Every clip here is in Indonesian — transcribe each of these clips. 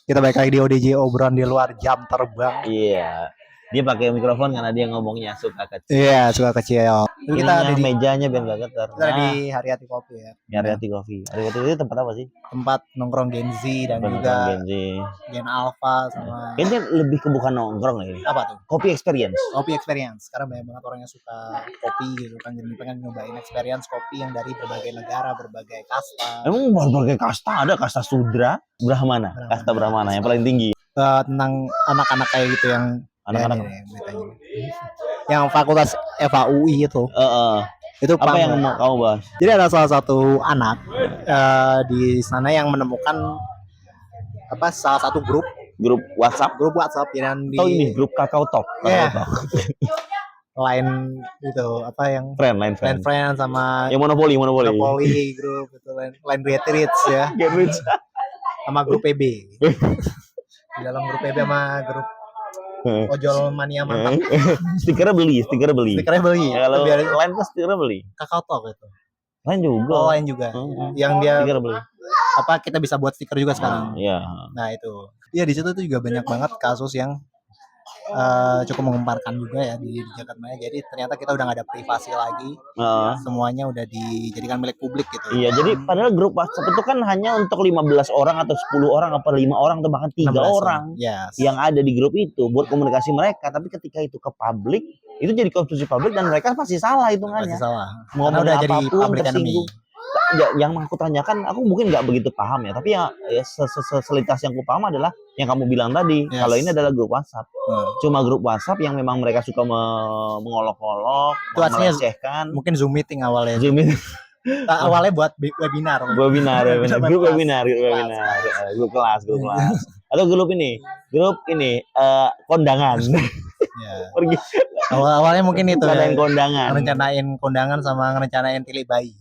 Kita balik lagi di ODJ, obrolan di luar jam terbang. Iya. Dia pakai mikrofon karena dia ngomongnya suka kecil. Iya, suka kecil. Jadi kita ada Ininya di mejanya biar gak getar. kita ada di Haryati Kopi ya. Haryati Coffee. Haryati itu tempat apa sih? Tempat nongkrong Gen Z dan Tempat juga nongkrong Gen Z. Gen Alpha sama Kayaknya lebih ke bukan nongkrong ya ini. apa tuh? Kopi experience. Kopi experience. Karena banyak banget orang yang suka kopi gitu kan. Jadi pengen nyobain experience kopi yang dari berbagai negara, berbagai kasta. Emang berbagai kasta ada, kasta Sudra, Brahmana, kasta Brahmana yang paling tinggi. Tentang anak-anak kayak gitu yang Anak-anak. ya, beritanya. Yang fakultas FAUI itu. Itu apa yang mau kamu bahas? Jadi ada salah satu anak di sana yang menemukan salah satu grup WhatsApp yang di ini grup Kakao Talk. Yeah. Line itu yang friend sama yang monopoli grup itu line Get Rich ya. Get Rich sama grup PB. Di dalam grup PB sama grup ojol mania mantap. Stikernya beli. Ya, kalau lain kan stikernya beli. Kakao Talk itu. Lain juga. Yang dia stiker beli. Kita bisa buat stiker juga sekarang. Iya. Nah itu. Iya di situ tuh juga banyak banget kasus yang cukup menggemparkan juga ya di Jakarta Maya. Jadi ternyata kita udah nggak ada privasi lagi. Semuanya udah dijadikan milik publik gitu. Iya, jadi padahal grup WhatsApp itu kan hanya untuk 15 orang atau 10 orang atau 5 orang atau bahkan 3 orang yang ada di grup itu buat komunikasi mereka. Tapi ketika itu ke publik, itu jadi konsumsi publik dan mereka pasti salah hitungannya. Mau udah jadi public enemy. Yang aku tanyakan, aku mungkin nggak begitu paham ya, tapi ya selintas yang aku paham adalah yang kamu bilang tadi. Kalau ini adalah grup WhatsApp, cuma grup WhatsApp yang memang mereka suka mengolok-olok, melecehkan. Mungkin Zoom meeting awalnya. Awalnya buat webinar. Grup kelas. Atau grup kondangan. Pergi. Awalnya mungkin itu rencanain kondangan sama ngerencanain tilik bayi.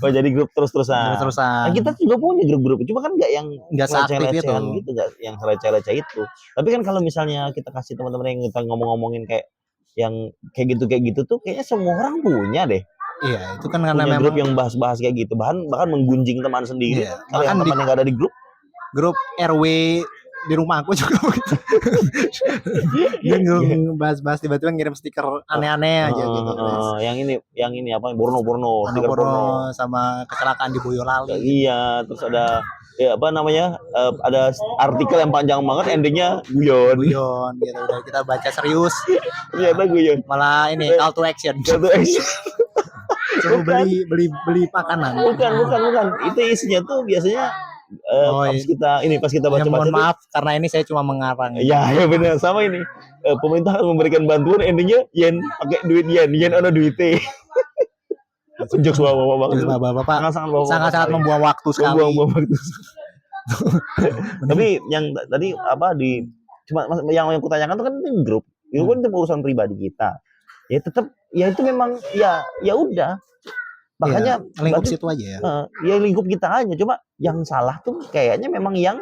Jadi grup terus-terusan. Nah, kita juga punya grup-grup, cuma kan nggak seaktif itu, nggak yang receh-receh itu. Tapi kan kalau misalnya kita kasih teman-teman yang kita ngomongin kayak yang kayak gitu tuh, kayaknya semua orang punya deh. Iya, itu kan karena punya memang grup yang bahas-bahas kayak gitu, bahkan menggunjing teman sendiri. Iya. Kalau yang teman yang nggak ada di grup RW di rumah aku juga bahas-bahas tiba-tiba ngirim stiker aneh-aneh aja gitu. Yang ini apa Borno stiker Borno sama kecelakaan di Boyolali. Iya, terus ada ada artikel yang panjang banget, endingnya guyon gitu. Udah kita baca serius. Iya, guyon. Malah ini call to action. Suruh beli makanan. Bukan. Itu isinya tuh biasanya pas kita baca mohon maaf karena ini saya cuma mengarang. Ya benar, sama ini. Pemerintah akan memberikan bantuan, endingnya yen pakai duit yen ono duite. Jokes bapak sangat membuang waktu sekali. Tapi yang tadi yang aku tanyakan tuh kan grup. Itu kan urusan pribadi kita. Ya tetap ya itu memang ya udah. Makanya lingkup situ aja ya. Ya lingkup kita aja. Cuma yang salah tuh kayaknya memang yang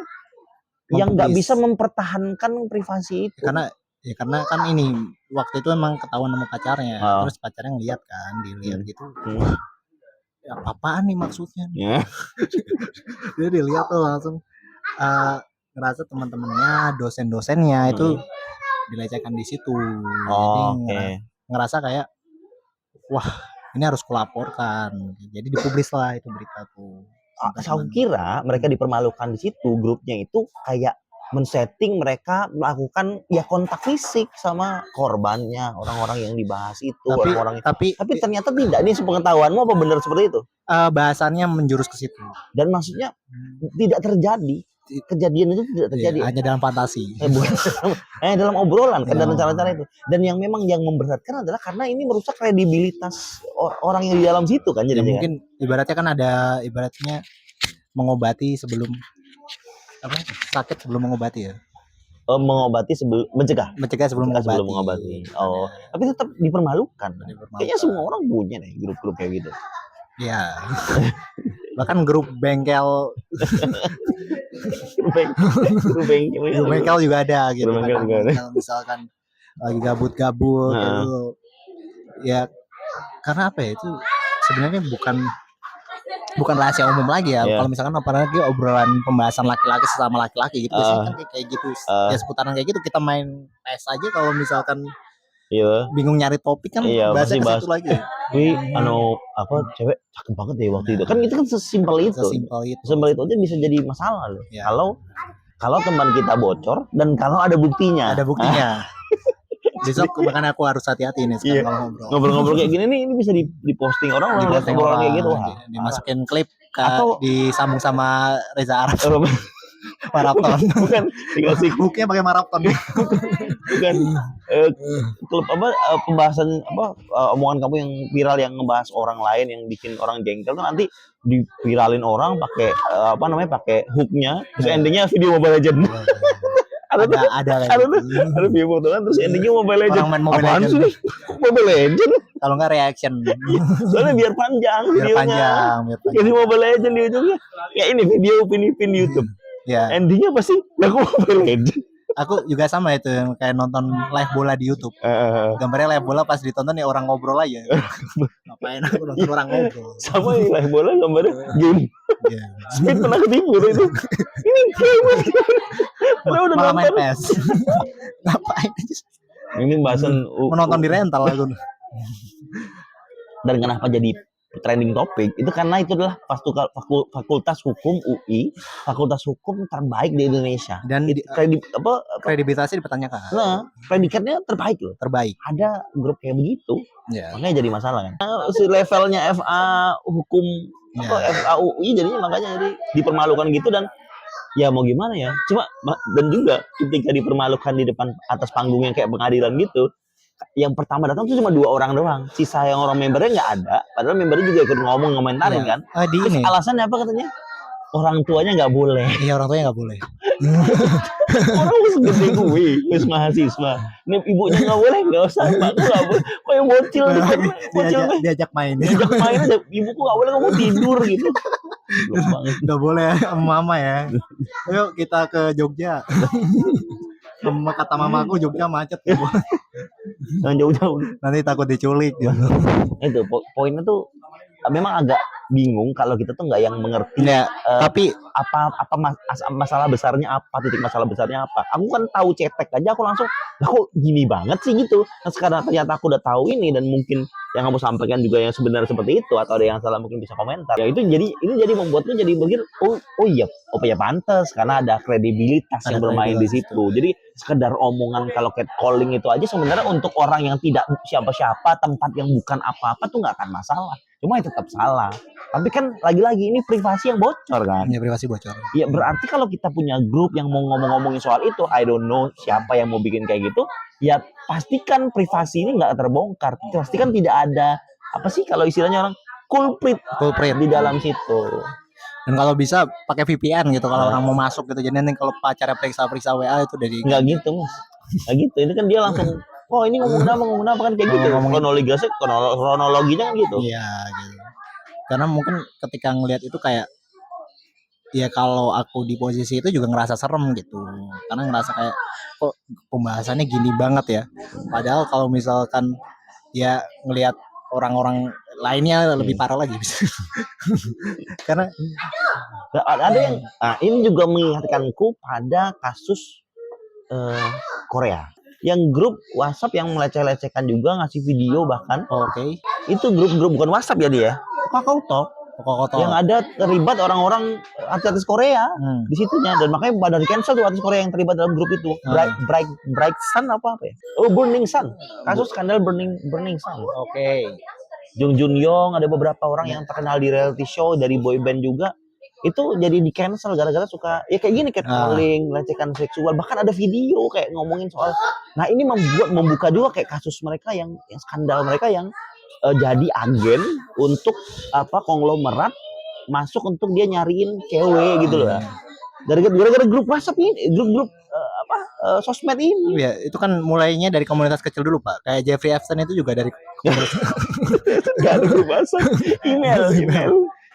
nggak bisa mempertahankan privasi itu. Karena kan ini waktu itu emang ketahuan sama pacarnya. Terus pacarnya dilihat gitu. Ya apaan nih maksudnya? Dia dilihat tuh langsung ngerasa teman-temannya, dosen-dosennya itu dilecehkan di situ. Jadi ngerasa kayak wah, ini harus kulaporkan. Jadi dipublis lah itu berita tuh. Saya kira mereka dipermalukan di situ, grupnya itu kayak men-setting mereka melakukan kontak fisik sama korbannya, orang-orang yang dibahas itu, tapi ternyata tidak. Ini sepengetahuanmu apa benar seperti itu? Bahasannya menjurus ke situ. Dan maksudnya tidak terjadi. Kejadian itu tidak terjadi, hanya dalam fantasi, dalam obrolan kan, dalam cara-cara itu. Dan yang memang yang memberatkan adalah karena ini merusak kredibilitas orang yang di dalam situ kan. Jadi mungkin ibaratnya kan ada mengobati sebelum sakit sebelum mengobati ya. Mengobati sebelum mencegah sebelum mengobati. Tapi tetap dipermalukan. Kayaknya semua orang punya nih grup-grup kayak gitu. Iya. Bahkan grup bengkel juga ada gitu. Misalkan lagi gabut-gabut gitu. Ya karena apa ya, itu sebenarnya bukan bukan rahasia umum lagi ya. Kalau misalkan apalagi obrolan pembahasan laki-laki sesama laki-laki gitu, biasanya kan kayak gitu. Ya seputaran kayak gitu kita main PES aja kalau misalkan bingung nyari topik kan bahasnya ke situ lagi. Wih, cewek cakep banget deh waktu itu. Kan itu kan sesimpel itu. Sesimpel itu aja bisa jadi masalah loh. Kalau teman kita bocor dan kalau ada buktinya. Besok makanya aku harus hati-hati nih sekarang kalau ngobrol. Ngobrol-ngobrol kayak gini nih, ini bisa diposting orang lihat obrolan kayak gitu. Dimasukin klip atau disambung sama Reza Arab. Maraton. Bukan dikasih hooknya pakai maraton. Bukan klub pembahasan omongan kamu yang viral yang ngebahas orang lain yang bikin orang jengkel tuh nanti diviralin orang pakai pakai hooknya terus endingnya video Mobile Legend. ada video foto kan terus endingnya Mobile Legend. Orang main Mobile Legend. Mobile Legend. Kalau nggak reaction. Soalnya biar panjang videonya. Jadi Mobile Legend di ujungnya. Ya ini video pin YouTube. Ya. Endingnya pasti aku Mobile Legend. Aku juga sama itu yang kayak nonton live bola di YouTube. Gambarnya live bola pas ditonton ya orang ngobrol aja. Ngapain aku nonton orang ngobrol. Sama yang live bola gambarnya game. Speed pernah ketipu itu. Ini game. Udah main PES. Ngapain? Ini bahasan menonton di rental aku. Dan kenapa jadi trending topik itu karena itu adalah fakultas hukum UI, fakultas hukum terbaik di Indonesia dan kredibilitasnya dipertanyakan. Nah, predikatnya terbaik loh. Terbaik. Ada grup kayak begitu. Makanya jadi masalah kan. Si levelnya FA hukum atau FA UI jadinya makanya jadi dipermalukan gitu dan ya mau gimana ya. Cuma dan juga ketika dipermalukan di depan atas panggung yang kayak pengadilan gitu. Yang pertama datang tuh cuma 2 orang doang. Sisa yang orang membernya nggak ada. Padahal membernya juga ikut ngomentarin kan. Terus alasannya apa katanya? Orang tuanya nggak boleh. Iya orang tuanya nggak boleh. Orang segede gue, wis mahasiswa. Nih ibunya nggak boleh, nggak usah. Aku nggak boleh. Kok yang bocil diajak main. Diajak main aja. Ibuku nggak boleh, kamu tidur gitu. Nggak boleh sama mama ya. Ayo kita ke Jogja. Kata mamaku Jogja macet. Jangan jauh-jauh. Nanti takut diculik gitu. Itu poinnya tuh memang agak bingung kalau kita tuh nggak yang mengerti. Tapi masalah besarnya apa, titik masalah besarnya apa. Aku kan tahu cetek aja aku langsung, lah kok gini banget sih gitu. Nah sekarang ternyata aku udah tahu ini dan mungkin yang kamu sampaikan juga yang sebenarnya seperti itu atau ada yang salah mungkin bisa komentar. Ya itu jadi membuatku jadi berpikir oh iya pantas karena ada kredibilitas yang bermain di situ. Jadi sekedar omongan kalau catcalling itu aja sebenarnya untuk orang yang tidak siapa-siapa, tempat yang bukan apa-apa tuh nggak akan masalah. Cuma itu tetap salah. Tapi kan lagi-lagi ini privasi yang bocor kan? Ya privasi bocor. Ya berarti kalau kita punya grup yang mau ngomongin soal itu, I don't know siapa yang mau bikin kayak gitu, ya pastikan privasi ini nggak terbongkar. Pastikan tidak ada apa sih kalau istilahnya orang culprit di dalam situ. Dan kalau bisa pakai VPN gitu kalau orang mau masuk gitu. Jadi nanti kalau pacarnya periksa WA itu dari nggak gitu mas. Nggak gitu. Ini kan dia langsung ini ngomong apa kan kayak gitu. Kronologinya kan gitu. Iya gitu. Karena mungkin ketika ngelihat itu kayak ya kalau aku di posisi itu juga ngerasa serem gitu. Karena ngerasa kayak kok pembahasannya gini banget ya. Padahal kalau misalkan ya ngelihat orang-orang lainnya lebih parah lagi. Karena ada yang ini juga mengingatkanku pada kasus Korea. Yang grup WhatsApp yang meleceh-lecehkan juga ngasih video bahkan. Oke. Itu grup bukan WhatsApp ya dia. Kakao Talk. Yang ada terlibat orang-orang artis Korea di situnya dan makanya pada di cancel tuh artis Korea yang terlibat dalam grup itu. Bright Sun apa ya? Burning Sun. Kasus skandal Burning Sun. Oke. Jung Jun Yong ada beberapa orang yang terkenal di reality show dari boy band juga. Itu jadi di cancel gara-gara suka ya kayak gini catcalling, lecehkan seksual, bahkan ada video kayak ngomongin soal. Nah, ini membuka juga kayak kasus mereka yang skandal mereka yang jadi agen untuk konglomerat masuk untuk dia nyariin cewek gitu loh. Gara-gara grup WhatsApp ini, grup sosmed ini. Ya, itu kan mulainya dari komunitas kecil dulu, Pak. Kayak Jeffrey Epstein itu juga dari komunitas. Gak ada grup WhatsApp,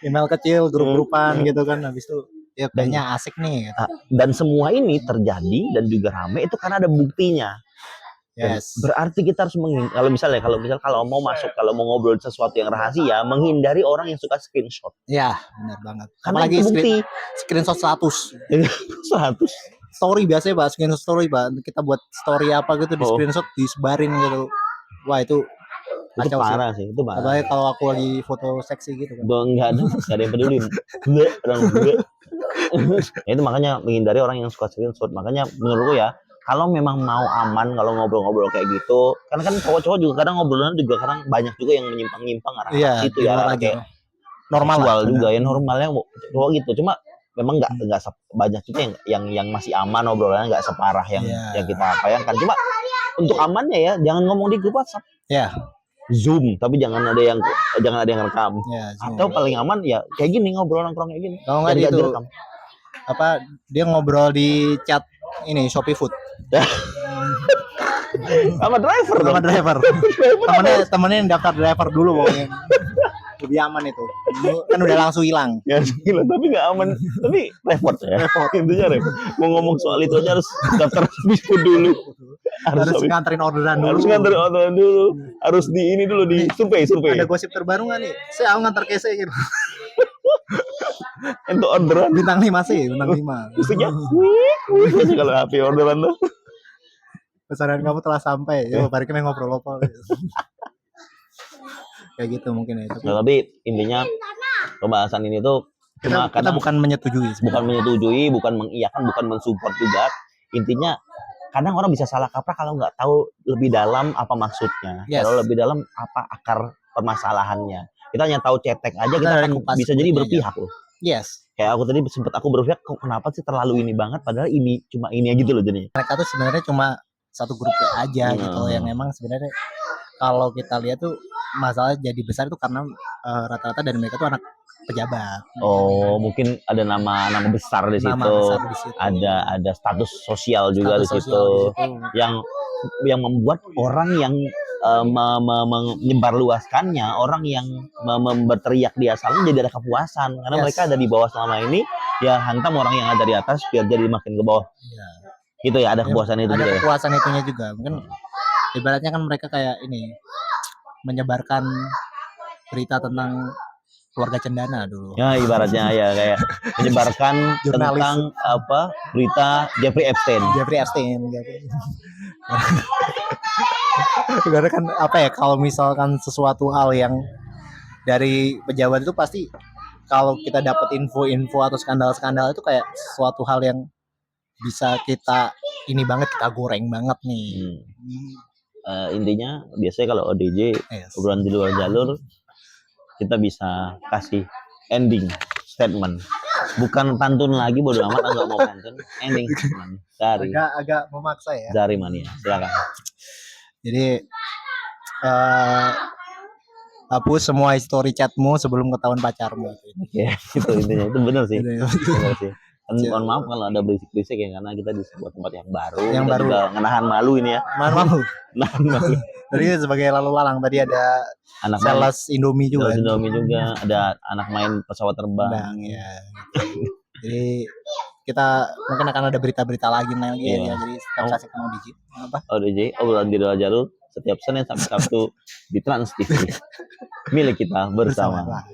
email kecil, grup-grupan gitu kan. Habis itu ya kayaknya asik nih. Gitu. Dan semua ini terjadi dan juga rame itu karena ada buktinya. Yes. Berarti kita harus kalau mau masuk, kalau mau ngobrol sesuatu yang rahasia, menghindari orang yang suka screenshot. Ya, benar banget. Karena Apalagi itu bukti. Screenshot 100. 100. Story biasanya Pak, screenshot story Pak. Kita buat story apa gitu di screenshot disebarin gitu. Wah, itu parah sih. Itu parah. Apalagi kalau aku lagi foto seksi gitu kan. Enggak ada yang peduli. Itu makanya menghindari orang yang suka screenshot. Makanya menurutku ya, kalau memang mau aman, kalau ngobrol-ngobrol kayak gitu, karena kan cowok-cowok juga kadang ngobrolan juga kadang banyak juga yang menyimpang-nyimpang arah itu ya, kayak normal juga ya, normalnya cowok gitu. Cuma memang nggak banyak juga yang masih aman obrolannya, nggak separah yang kita bayangkan. Cuma untuk amannya ya, jangan ngomong di grup WhatsApp. Ya. Zoom, tapi jangan ada yang rekam. Atau paling aman ya kayak gini, ngobrol nongkrong kayak gini. Kalau nggak itu apa, dia ngobrol di chat ini Shopee Food. sama driver. Temennya yang daftar driver dulu pokoknya. Lebih aman itu. Kan udah langsung hilang. Ya, gila, tapi nggak aman. Tapi repot ya. Intinya repot. Mau ngomong soal itu aja harus daftar Food dulu. Harus nganterin orderan dulu. Harus di ini dulu, di survei. Ada gosip terbaru nggak nih? Saya ngantar kese gitu. Untuk orderan bintang 5 sih, bintang 5. Maksudnya, kalau HP orderan tuh. Pesanan kamu telah sampai. Yo, mari kita ngobrol apa. Kayak gitu mungkin ya. Tapi intinya pembahasan ini tuh kita bukan menyetujui, bukan mengiyakan, bukan mensupport juga. Intinya kadang orang bisa salah kaprah kalau nggak tahu lebih dalam apa maksudnya. Kalau lebih dalam apa akar permasalahannya. Kita hanya tahu cetek aja, kita akan bisa jadi berpihak loh. Yes. Kayak aku tadi sempat berpihak, kok kenapa sih terlalu ini banget, padahal ini cuma ini gitu loh jadinya. Mereka tuh sebenarnya cuma satu grup aja gitu yang memang sebenarnya kalau kita lihat tuh masalah jadi besar itu karena rata-rata dari mereka tuh anak pejabat. Oh, mungkin ada nama besar di situ. Ada status sosial juga di situ. Yang membuat orang yang menyebarluaskannya, orang yang berteriak di asalnya jadi ada kepuasan karena mereka ada di bawah selama ini, ya hantam orang yang ada di atas biar jadi makin ke bawah. Gitu ya, ada kepuasan itu. Ada kepuasan itunya juga. Mungkin ibaratnya kan mereka kayak ini menyebarkan berita tentang keluarga cendana dulu. Ya, ibaratnya ya kayak menyebarkan tentang apa? Berita Jeffrey Epstein. Karena kan apa ya, kalau misalkan sesuatu hal yang dari pejabat itu pasti kalau kita dapat info-info atau skandal-skandal itu kayak suatu hal yang bisa kita ini banget, kita goreng banget nih. Intinya biasanya kalau ODJ obrolan di luar jalur, kita bisa kasih ending statement, bukan pantun lagi, bodo amat, nggak mau pantun, ending statement dari agak memaksa ya, dari Mania. Silakan. Jadi hapus semua history chatmu sebelum ketahuan pacarmu. Ya, itu intinya, itu benar sih. Benar sih. Mohon maaf kalau ada berisik-berisik ya, karena kita di sebuah tempat yang baru. Juga menahan malu ini ya. Nahan malu. Tadi sebagai lalu lalang tadi ada anak sales Indomie juga. Ada anak main pesawat terbang. Ya. Jadi kita mungkin akan ada berita-berita lagi ya. Jadi tetap saksikan ODJ obrolan di luar jalur setiap Senin sampai Sabtu di Trans TV milik kita bersama.